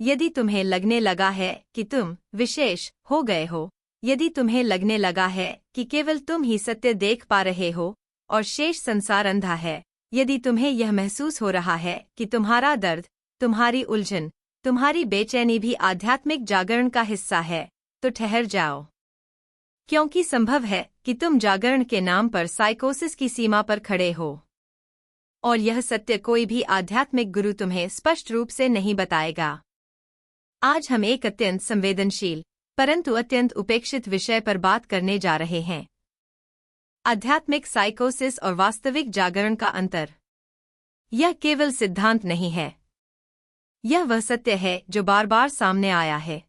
यदि तुम्हें लगने लगा है कि तुम विशेष हो गए हो, यदि तुम्हें लगने लगा है कि केवल तुम ही सत्य देख पा रहे हो और शेष संसार अंधा है, यदि तुम्हें यह महसूस हो रहा है कि तुम्हारा दर्द, तुम्हारी उलझन, तुम्हारी बेचैनी भी आध्यात्मिक जागरण का हिस्सा है, तो ठहर जाओ। क्योंकि संभव है कि तुम जागरण के नाम पर साइकोसिस की सीमा पर खड़े हो, और यह सत्य कोई भी आध्यात्मिक गुरु तुम्हें स्पष्ट रूप से नहीं बताएगा। आज हम एक अत्यंत संवेदनशील परंतु अत्यंत उपेक्षित विषय पर बात करने जा रहे हैं। आध्यात्मिक साइकोसिस और वास्तविक जागरण का अंतर। यह केवल सिद्धांत नहीं है, यह वह सत्य है जो बार बार सामने आया है।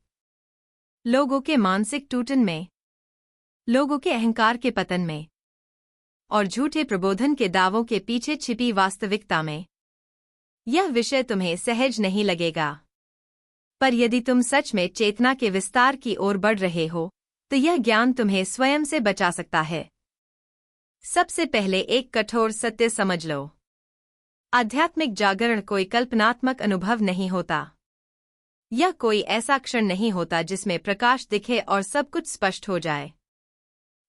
लोगों के मानसिक टूटन में, लोगों के अहंकार के पतन में, और झूठे प्रबोधन के दावों के पीछे छिपी वास्तविकता में। यह विषय तुम्हें सहज नहीं लगेगा, पर यदि तुम सच में चेतना के विस्तार की ओर बढ़ रहे हो, तो यह ज्ञान तुम्हें स्वयं से बचा सकता है। सबसे पहले एक कठोर सत्य समझ लो। आध्यात्मिक जागरण कोई कल्पनात्मक अनुभव नहीं होता। यह कोई ऐसा क्षण नहीं होता जिसमें प्रकाश दिखे और सब कुछ स्पष्ट हो जाए।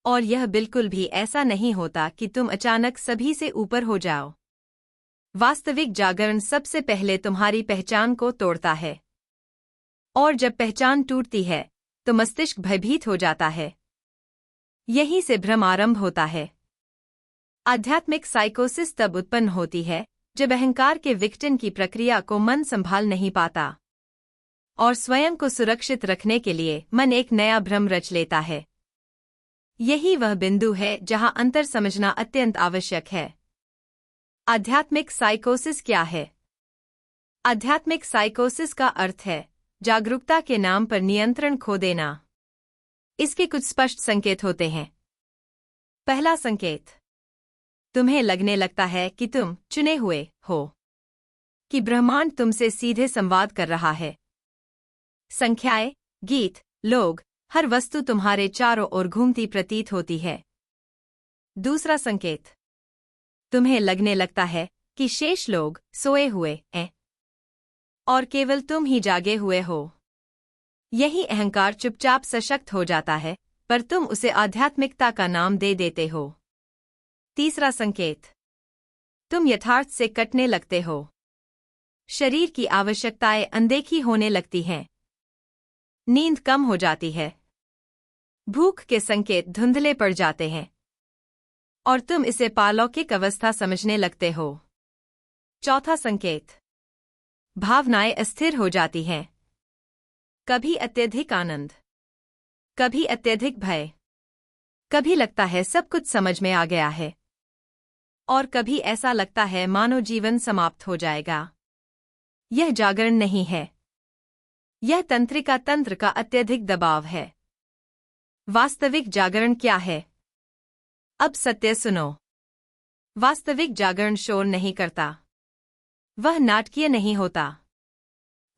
और यह बिल्कुल भी ऐसा नहीं होता कि तुम अचानक सभी से ऊपर हो जाओ। वास्तविक जागरण सबसे पहले तुम्हारी पहचान को तोड़ता है। और जब पहचान टूटती है, तो मस्तिष्क भयभीत हो जाता है। यहीं से भ्रम आरंभ होता है। आध्यात्मिक साइकोसिस तब उत्पन्न होती है जब अहंकार के विघटन की प्रक्रिया को मन संभाल नहीं पाता, और स्वयं को सुरक्षित रखने के लिए मन एक नया भ्रम रच लेता है। यही वह बिंदु है जहां अंतर समझना अत्यंत आवश्यक है। आध्यात्मिक साइकोसिस क्या है? आध्यात्मिक साइकोसिस का अर्थ है जागरूकता के नाम पर नियंत्रण खो देना। इसके कुछ स्पष्ट संकेत होते हैं। पहला संकेत, तुम्हें लगने लगता है कि तुम चुने हुए हो, कि ब्रह्मांड तुमसे सीधे संवाद कर रहा है। संख्याएं, गीत, लोग, हर वस्तु तुम्हारे चारों ओर घूमती प्रतीत होती है। दूसरा संकेत, तुम्हें लगने लगता है कि शेष लोग सोए हुए हैं और केवल तुम ही जागे हुए हो। यही अहंकार चुपचाप सशक्त हो जाता है, पर तुम उसे आध्यात्मिकता का नाम दे देते हो। तीसरा संकेत, तुम यथार्थ से कटने लगते हो। शरीर की आवश्यकताएं अनदेखी होने लगती हैं। नींद कम हो जाती है। भूख के संकेत धुंधले पड़ जाते हैं, और तुम इसे पालौकिक अवस्था समझने लगते हो। चौथा संकेत, भावनाएं अस्थिर हो जाती हैं। कभी अत्यधिक आनंद, कभी अत्यधिक भय, कभी लगता है सब कुछ समझ में आ गया है, और कभी ऐसा लगता है मानो जीवन समाप्त हो जाएगा। यह जागरण नहीं है, यह तंत्रिका तंत्र का अत्यधिक दबाव है। वास्तविक जागरण क्या है? अब सत्य सुनो। वास्तविक जागरण शोर नहीं करता। वह नाटकीय नहीं होता।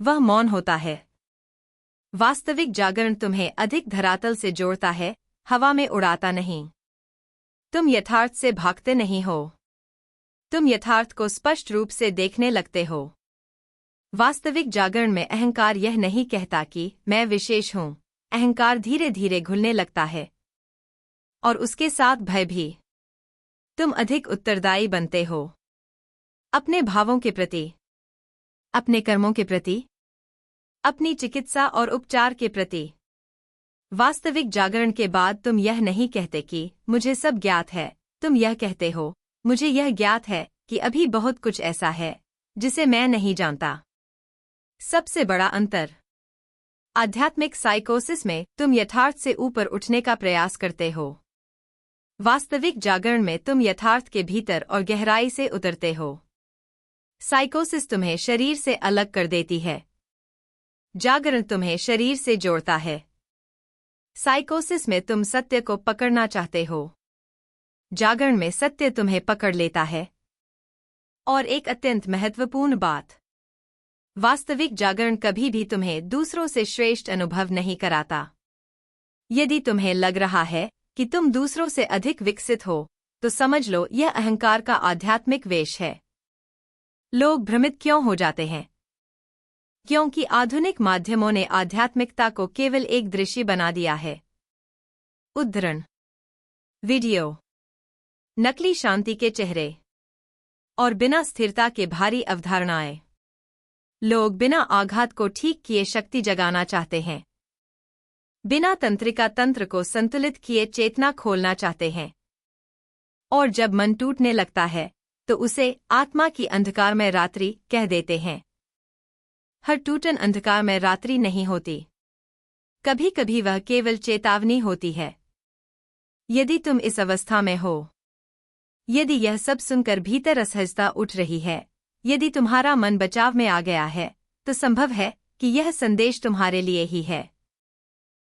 वह मौन होता है। वास्तविक जागरण तुम्हें अधिक धरातल से जोड़ता है, हवा में उड़ाता नहीं। तुम यथार्थ से भागते नहीं हो। तुम यथार्थ को स्पष्ट रूप से देखने लगते हो। वास्तविक जागरण में अहंकार यह नहीं कहता कि मैं विशेष हूं। अहंकार धीरे धीरे घुलने लगता है, और उसके साथ भय भी। तुम अधिक उत्तरदायी बनते हो, अपने भावों के प्रति, अपने कर्मों के प्रति, अपनी चिकित्सा और उपचार के प्रति। वास्तविक जागरण के बाद तुम यह नहीं कहते कि मुझे सब ज्ञात है। तुम यह कहते हो, मुझे यह ज्ञात है कि अभी बहुत कुछ ऐसा है जिसे मैं नहीं जानता। सबसे बड़ा अंतर, आध्यात्मिक साइकोसिस में तुम यथार्थ से ऊपर उठने का प्रयास करते हो। वास्तविक जागरण में तुम यथार्थ के भीतर और गहराई से उतरते हो। साइकोसिस तुम्हें शरीर से अलग कर देती है। जागरण तुम्हें शरीर से जोड़ता है। साइकोसिस में तुम सत्य को पकड़ना चाहते हो। जागरण में सत्य तुम्हें पकड़ लेता है। और एक अत्यंत महत्वपूर्ण बात, वास्तविक जागरण कभी भी तुम्हें दूसरों से श्रेष्ठ अनुभव नहीं कराता। यदि तुम्हें लग रहा है कि तुम दूसरों से अधिक विकसित हो, तो समझ लो यह अहंकार का आध्यात्मिक वेश है। लोग भ्रमित क्यों हो जाते हैं? क्योंकि आधुनिक माध्यमों ने आध्यात्मिकता को केवल एक दृश्य बना दिया है। उद्धरण: वीडियो। नकली शांति के चेहरे और बिना स्थिरता के भारी अवधारणाएं। लोग बिना आघात को ठीक किए शक्ति जगाना चाहते हैं। बिना तंत्रिका तंत्र को संतुलित किए चेतना खोलना चाहते हैं। और जब मन टूटने लगता है तो उसे आत्मा की अंधकारमय रात्रि कह देते हैं। हर टूटन अंधकारमय रात्रि नहीं होती। कभी कभी वह केवल चेतावनी होती है। यदि तुम इस अवस्था में हो, यदि यह सब सुनकर भीतर असहजता उठ रही है, यदि तुम्हारा मन बचाव में आ गया है, तो संभव है कि यह संदेश तुम्हारे लिए ही है।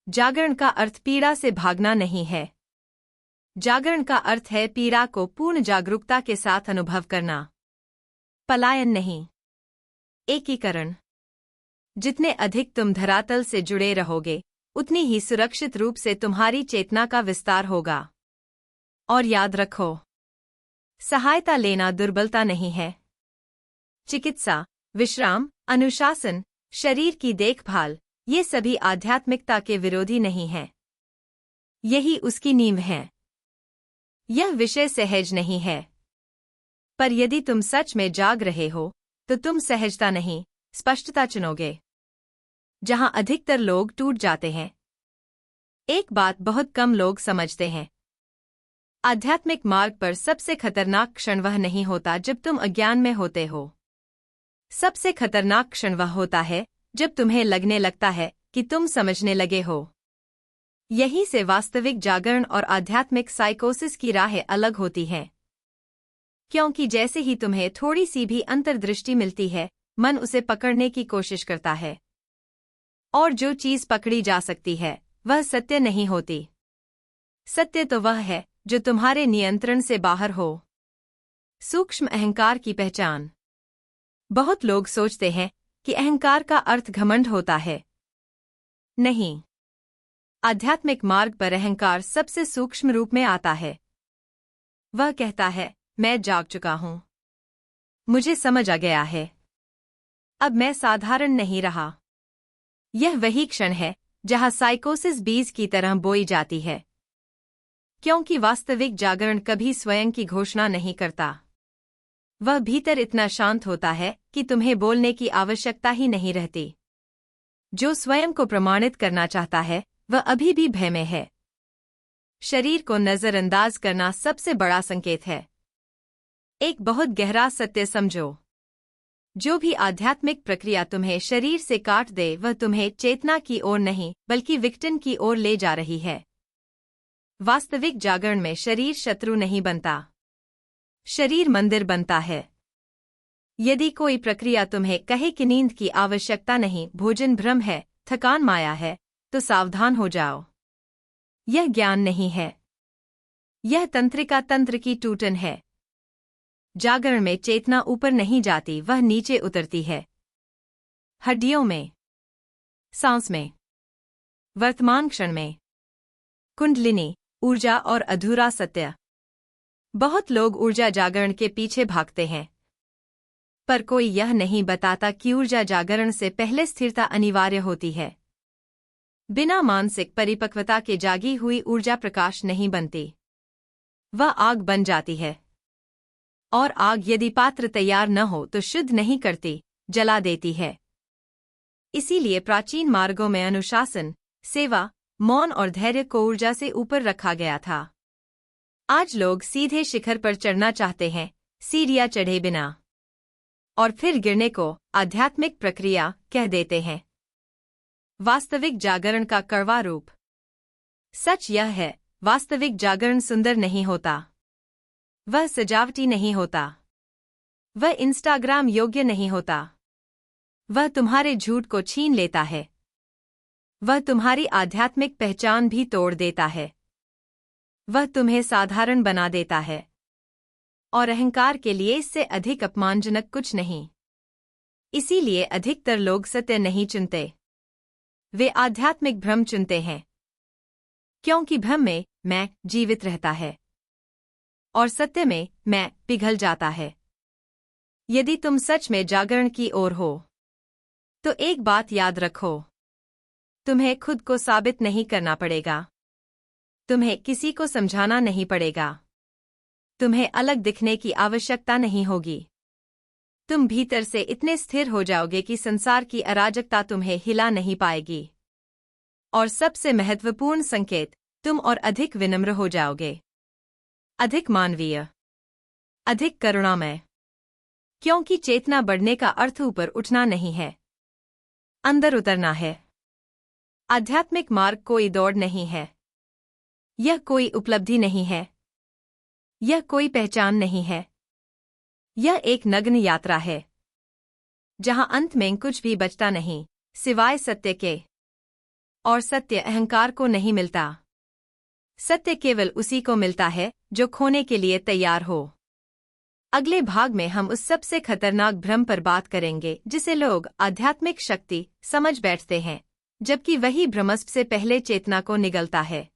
जागरण का अर्थ पीड़ा से भागना नहीं है। जागरण का अर्थ है पीड़ा को पूर्ण जागरूकता के साथ अनुभव करना। पलायन नहीं, एकीकरण। जितने अधिक तुम धरातल से जुड़े रहोगे, उतनी ही सुरक्षित रूप से तुम्हारी चेतना का विस्तार होगा। और याद रखो, सहायता लेना दुर्बलता नहीं है। चिकित्सा, विश्राम, अनुशासन, शरीर की देखभाल, ये सभी आध्यात्मिकता के विरोधी नहीं हैं। यही उसकी नींव है। यह विषय सहज नहीं है। पर यदि तुम सच में जाग रहे हो, तो तुम सहजता नहीं, स्पष्टता चुनोगे। जहां अधिकतर लोग टूट जाते हैं। एक बात बहुत कम लोग समझते हैं। आध्यात्मिक मार्ग पर सबसे खतरनाक क्षण वह नहीं होता जब तुम अज्ञान में होते हो। सबसे खतरनाक क्षण वह होता है जब तुम्हें लगने लगता है कि तुम समझने लगे हो। यहीं से वास्तविक जागरण और आध्यात्मिक साइकोसिस की राहें अलग होती हैं। क्योंकि जैसे ही तुम्हें थोड़ी सी भी अंतर्दृष्टि मिलती है, मन उसे पकड़ने की कोशिश करता है। और जो चीज पकड़ी जा सकती है, वह सत्य नहीं होती। सत्य तो वह है जो तुम्हारे नियंत्रण से बाहर हो। सूक्ष्म अहंकार की पहचान। बहुत लोग सोचते हैं कि अहंकार का अर्थ घमंड होता है। नहीं। आध्यात्मिक मार्ग पर अहंकार सबसे सूक्ष्म रूप में आता है। वह कहता है, मैं जाग चुका हूं। मुझे समझ आ गया है। अब मैं साधारण नहीं रहा। यह वही क्षण है जहां साइकोसिस बीज की तरह बोई जाती है। क्योंकि वास्तविक जागरण कभी स्वयं की घोषणा नहीं करता। वह भीतर इतना शांत होता है कि तुम्हें बोलने की आवश्यकता ही नहीं रहती। जो स्वयं को प्रमाणित करना चाहता है, वह अभी भी भय में है। शरीर को नजरअंदाज करना सबसे बड़ा संकेत है। एक बहुत गहरा सत्य समझो। जो भी आध्यात्मिक प्रक्रिया तुम्हें शरीर से काट दे, वह तुम्हें चेतना की ओर नहीं, बल्कि विघटन की ओर ले जा रही है। वास्तविक जागरण में शरीर शत्रु नहीं बनता। शरीर मंदिर बनता है। यदि कोई प्रक्रिया तुम्हें कहे कि नींद की आवश्यकता नहीं, भोजन भ्रम है, थकान माया है, तो सावधान हो जाओ। यह ज्ञान नहीं है। यह तंत्रिका तंत्र की टूटन है। जागरण में चेतना ऊपर नहीं जाती, वह नीचे उतरती है। हड्डियों में, सांस में, वर्तमान क्षण में। कुंडलिनी, ऊर्जा और अधूरा सत्य। बहुत लोग ऊर्जा जागरण के पीछे भागते हैं, पर कोई यह नहीं बताता कि ऊर्जा जागरण से पहले स्थिरता अनिवार्य होती है। बिना मानसिक परिपक्वता के जागी हुई ऊर्जा प्रकाश नहीं बनती। वह आग बन जाती है। और आग यदि पात्र तैयार न हो तो शुद्ध नहीं करती, जला देती है। इसीलिए प्राचीन मार्गों में अनुशासन, सेवा, मौन और धैर्य को ऊर्जा से ऊपर रखा गया था। आज लोग सीधे शिखर पर चढ़ना चाहते हैं, सीढ़ियां चढ़े बिना। और फिर गिरने को आध्यात्मिक प्रक्रिया कह देते हैं। वास्तविक जागरण का कड़वा रूप। सच यह है, वास्तविक जागरण सुंदर नहीं होता। वह सजावटी नहीं होता। वह इंस्टाग्राम योग्य नहीं होता। वह तुम्हारे झूठ को छीन लेता है। वह तुम्हारी आध्यात्मिक पहचान भी तोड़ देता है। वह तुम्हें साधारण बना देता है। और अहंकार के लिए इससे अधिक अपमानजनक कुछ नहीं। इसीलिए अधिकतर लोग सत्य नहीं चुनते। वे आध्यात्मिक भ्रम चुनते हैं। क्योंकि भ्रम में मैं जीवित रहता है और सत्य में मैं पिघल जाता है। यदि तुम सच में जागरण की ओर हो, तो एक बात याद रखो, तुम्हें खुद को साबित नहीं करना पड़ेगा। तुम्हें किसी को समझाना नहीं पड़ेगा। तुम्हें अलग दिखने की आवश्यकता नहीं होगी। तुम भीतर से इतने स्थिर हो जाओगे कि संसार की अराजकता तुम्हें हिला नहीं पाएगी। और सबसे महत्वपूर्ण संकेत, तुम और अधिक विनम्र हो जाओगे, अधिक मानवीय, अधिक करुणामय। क्योंकि चेतना बढ़ने का अर्थ ऊपर उठना नहीं है, अंदर उतरना है। आध्यात्मिक मार्ग कोई दौड़ नहीं है, यह कोई उपलब्धि नहीं है, यह कोई पहचान नहीं है। यह एक नग्न यात्रा है, जहां अंत में कुछ भी बचता नहीं सिवाय सत्य के। और सत्य अहंकार को नहीं मिलता। सत्य केवल उसी को मिलता है जो खोने के लिए तैयार हो। अगले भाग में हम उस सबसे खतरनाक भ्रम पर बात करेंगे जिसे लोग आध्यात्मिक शक्ति समझ बैठते हैं, जबकि वही भ्रमस्प से पहले चेतना को निगलता है।